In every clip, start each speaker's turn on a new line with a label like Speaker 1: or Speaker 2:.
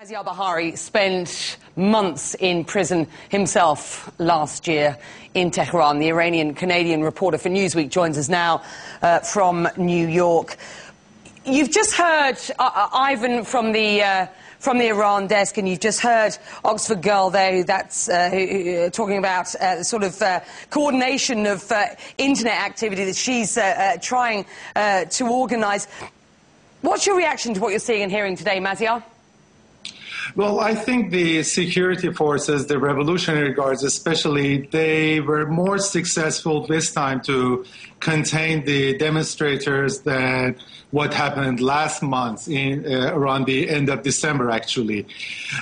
Speaker 1: Maziar Bahari spent months in prison himself last year in Tehran. The Iranian-Canadian reporter for Newsweek joins us now from New York. You've just heard Ivan from the Iran desk, and you've just heard Oxford Girl there, talking about coordination of internet activity that she's trying to organise. What's your reaction to what you're seeing and hearing today, Maziar?
Speaker 2: Well, I think the security forces, the Revolutionary Guards especially, they were more successful this time to contain the demonstrators than what happened last month around the end of December, actually.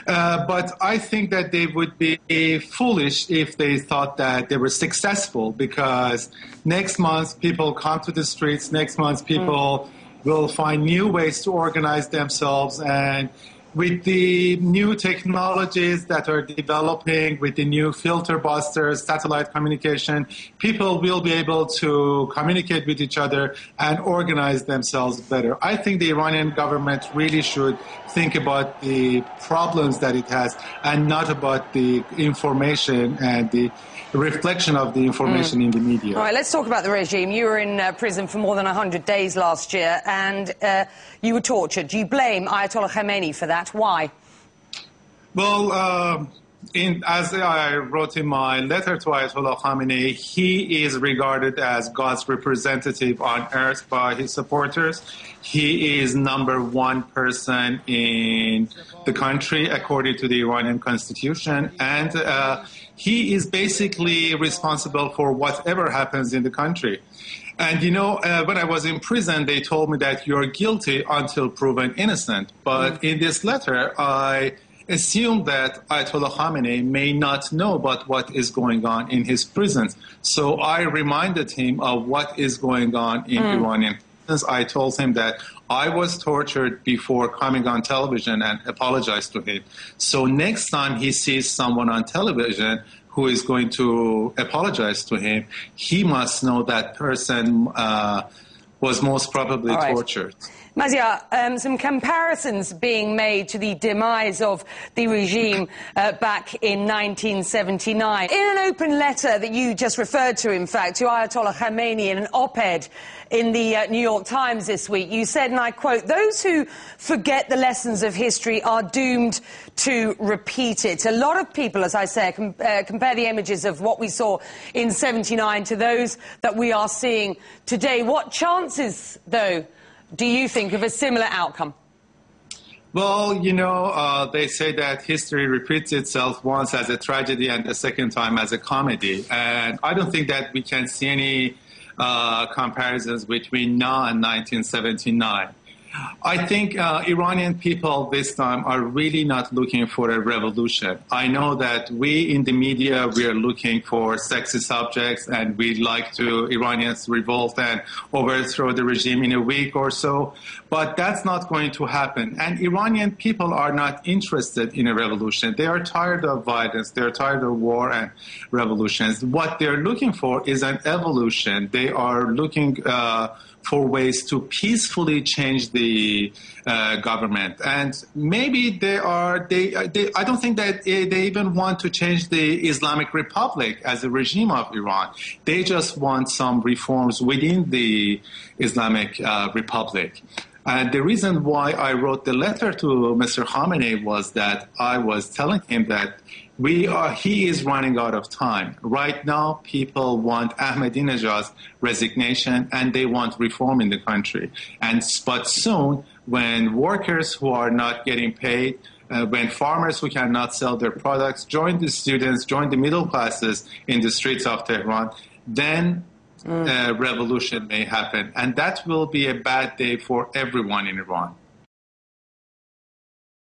Speaker 2: But I think that they would be foolish if they thought that they were successful, because next month people come to the streets, next month people will find new ways to organize themselves, and with the new technologies that are developing, with the new filter busters, satellite communication, people will be able to communicate with each other and organize themselves better. I think the Iranian government really should think about the problems that it has and not about the information and the reflection of the information in the media.
Speaker 1: All right, let's talk about the regime. You were in prison for more than 100 days last year, and you were tortured. Do you blame Ayatollah Khamenei for that? Why?
Speaker 2: Well, as I wrote in my letter to Ayatollah Khamenei, he is regarded as God's representative on earth by his supporters. He is #1 person in the country, according to the Iranian constitution, and he is basically responsible for whatever happens in the country. And, you know, when I was in prison, they told me that you're guilty until proven innocent. But in this letter, I assumed that Ayatollah Khamenei may not know about what is going on in his prisons. So I reminded him of what is going on in Iranian prisons. I told him that I was tortured before coming on television and apologized to him. So next time he sees someone on television who is going to apologize to him, he must know that person was most probably tortured.
Speaker 1: Maziar, some comparisons being made to the demise of the regime back in 1979. In an open letter that you just referred to, in fact, to Ayatollah Khamenei in an op-ed in the New York Times this week, you said, and I quote, "Those who forget the lessons of history are doomed to repeat it." A lot of people, as I say, compare the images of what we saw in 79 to those that we are seeing today. What chances, though, do you think of a similar outcome?
Speaker 2: Well, you know, they say that history repeats itself once as a tragedy and the second time as a comedy. And I don't think that we can see any comparisons between now and 1979. I think Iranian people this time are really not looking for a revolution. I know that we in the media, we are looking for sexy subjects, and we'd like to Iranians revolt and overthrow the regime in a week or so, but that's not going to happen. And Iranian people are not interested in a revolution. They are tired of violence. They're tired of war and revolutions. What they're looking for is an evolution. They are looking for ways to peacefully change the government. And maybe I don't think that they even want to change the Islamic Republic as a regime of Iran. They just want some reforms within the Islamic Republic. And the reason why I wrote the letter to Mr. Khamenei was that I was telling him that he is running out of time. Right now, people want Ahmadinejad's resignation and they want reform in the country. But soon, when workers who are not getting paid, when farmers who cannot sell their products join the students, join the middle classes in the streets of Tehran, then revolution may happen. And that will be a bad day for everyone in Iran.